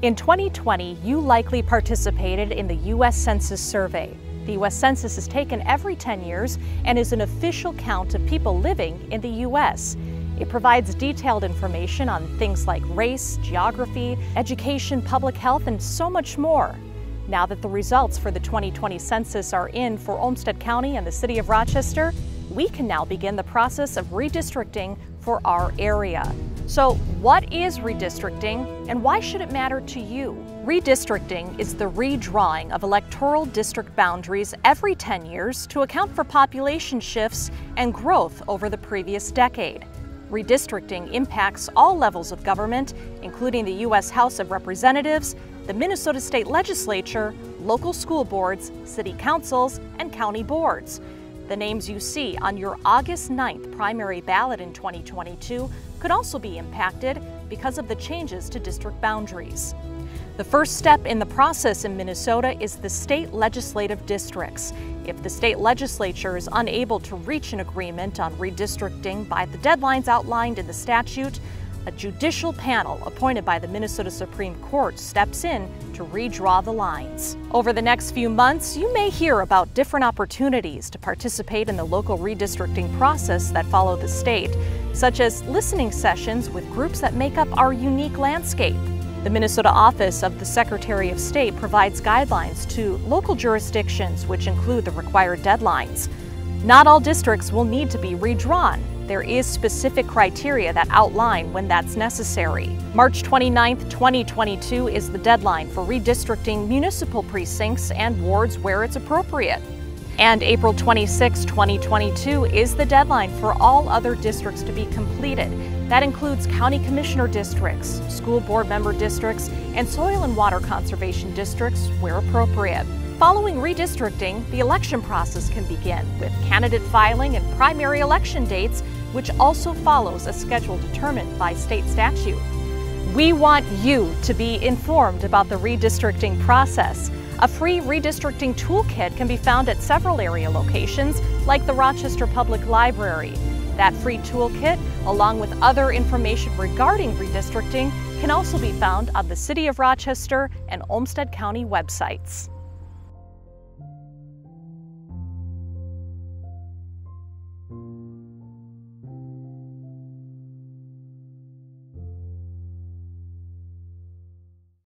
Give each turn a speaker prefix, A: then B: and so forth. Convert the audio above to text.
A: In 2020, you likely participated in the U.S. Census survey. The U.S. Census is taken every 10 years and is an official count of people living in the U.S. It provides detailed information on things like race, geography, education, public health, and so much more. Now that the results for the 2020 census are in for Olmsted County and the City of Rochester, we can now begin the process of redistricting for our area. So what is redistricting and why should it matter to you? Redistricting is the redrawing of electoral district boundaries every 10 years to account for population shifts and growth over the previous decade. Redistricting impacts all levels of government, including the U.S. House of Representatives, the Minnesota State Legislature, local school boards, city councils, and county boards. The names you see on your August 9th primary ballot in 2022 could also be impacted because of the changes to district boundaries. The first step in the process in Minnesota is the state legislative districts. If the state legislature is unable to reach an agreement on redistricting by the deadlines outlined in the statute, a judicial panel appointed by the Minnesota Supreme Court steps in to redraw the lines. Over the next few months, you may hear about different opportunities to participate in the local redistricting process that follow the state, such as listening sessions with groups that make up our unique landscape. The Minnesota Office of the Secretary of State provides guidelines to local jurisdictions, which include the required deadlines. Not all districts will need to be redrawn. There is specific criteria that outline when that's necessary. March 29, 2022 is the deadline for redistricting municipal precincts and wards where it's appropriate. And April 26, 2022 is the deadline for all other districts to be completed. That includes county commissioner districts, school board member districts, and soil and water conservation districts where appropriate. Following redistricting, the election process can begin with candidate filing and primary election dates, which also follows a schedule determined by state statute. We want you to be informed about the redistricting process. A free redistricting toolkit can be found at several area locations, like the Rochester Public Library. That free toolkit, along with other information regarding redistricting, can also be found on the City of Rochester and Olmsted County websites.